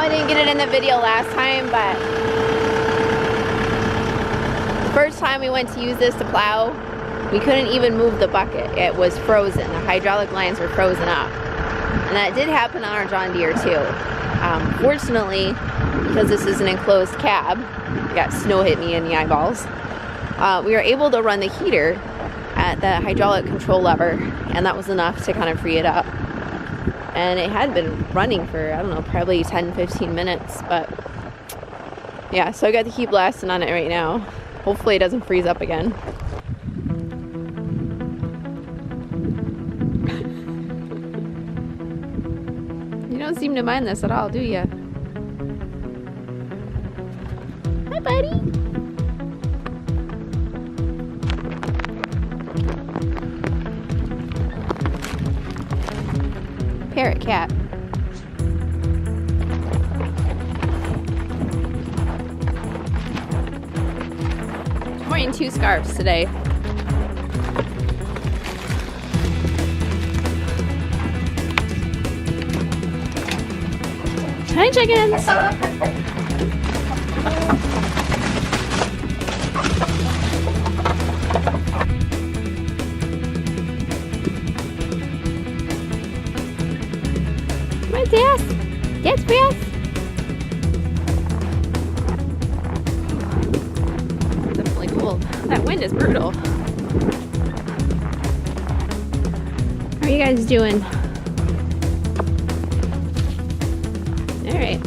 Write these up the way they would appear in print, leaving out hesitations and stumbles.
I didn't get it in the video last time, but the first time we went to use this to plow, we couldn't even move the bucket. It was frozen. The hydraulic lines were frozen up. And that did happen on our John Deere too. Fortunately, because this is an enclosed cab, I got snow hit me in the eyeballs, we were able to run the heater at the hydraulic control lever, and that was enough to kind of free it up. And it had been running for, I don't know, probably 10-15 minutes, but yeah, so I got to keep blasting on it right now. Hopefully it doesn't freeze up again. You don't seem to mind this at all, do you? Hi, buddy. Parrot cat. I'm wearing 2 scarves today. Hi, chickens. Yes, yes, yes. Definitely cold. That wind is brutal. How are you guys doing? All right.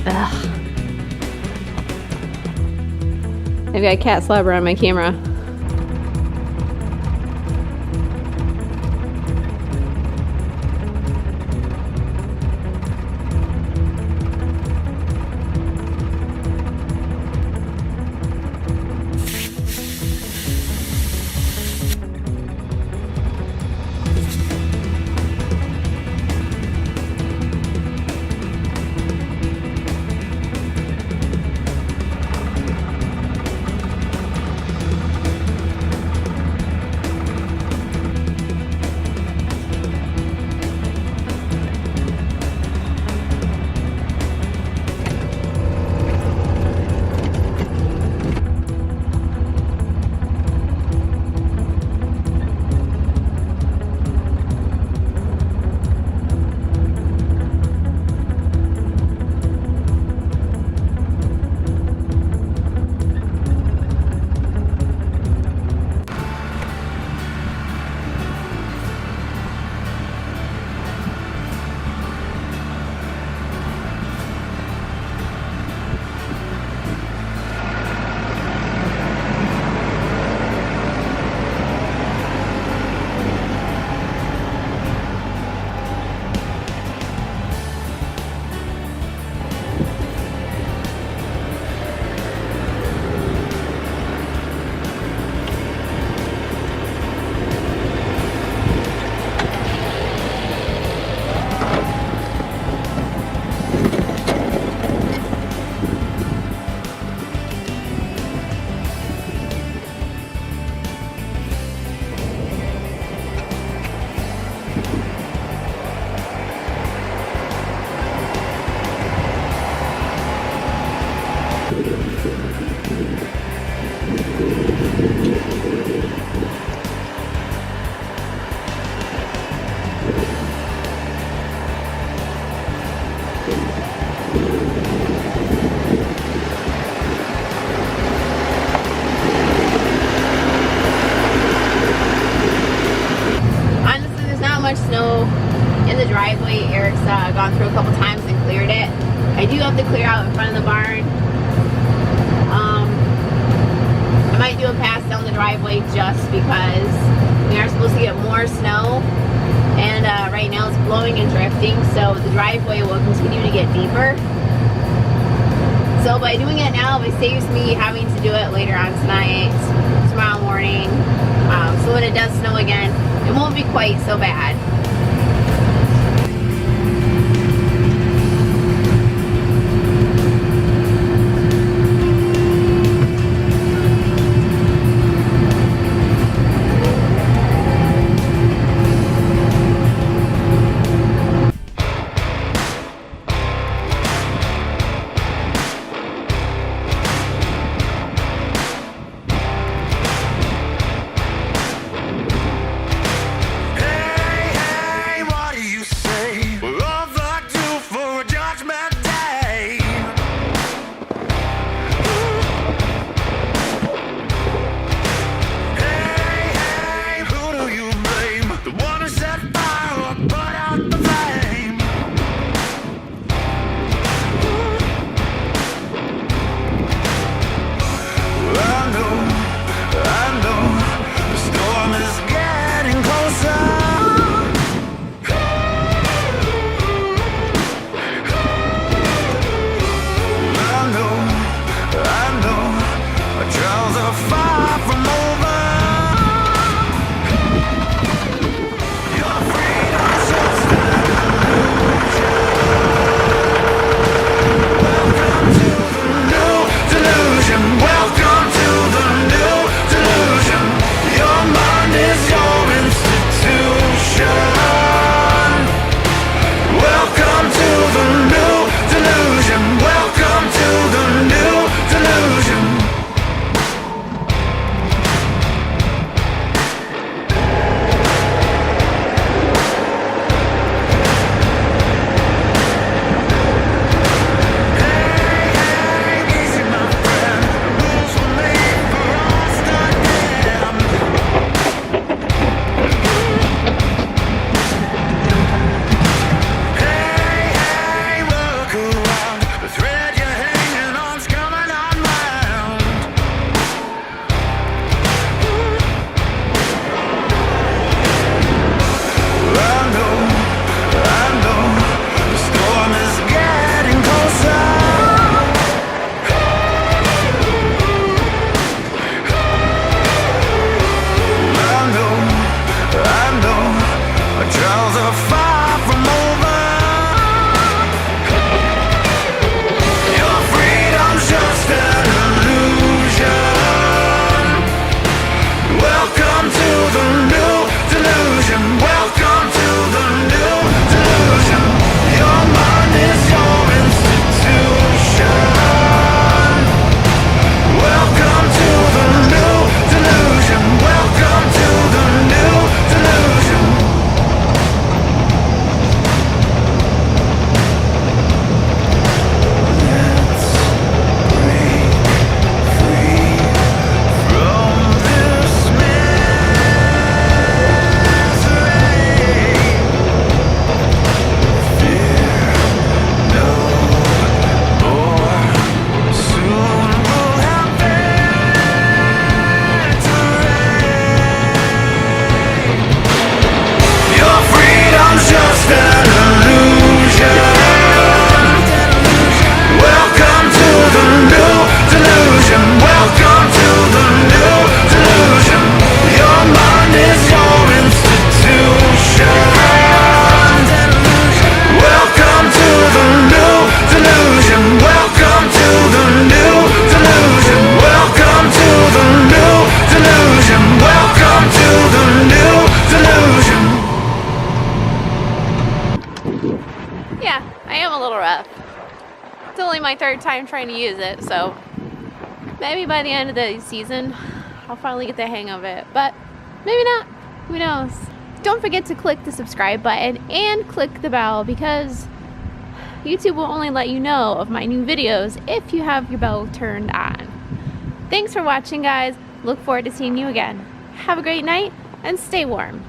Ugh. I've got cat slobber on my camera. Gone through a couple times and cleared it. I do have to clear out in front of the barn. I might do a pass down the driveway just because we are supposed to get more snow, and right now it's blowing and drifting, so the driveway will continue to get deeper. So by doing it now, it saves me having to do it later on tonight, tomorrow morning. So when it does snow again, it won't be quite so bad. It's only my third time trying to use it, so maybe by the end of the season I'll finally get the hang of it, but maybe not. Who knows? Don't forget to click the subscribe button and click the bell, because YouTube will only let you know of my new videos if you have your bell turned on. Thanks for watching, guys. Look forward to seeing you again. Have a great night and stay warm.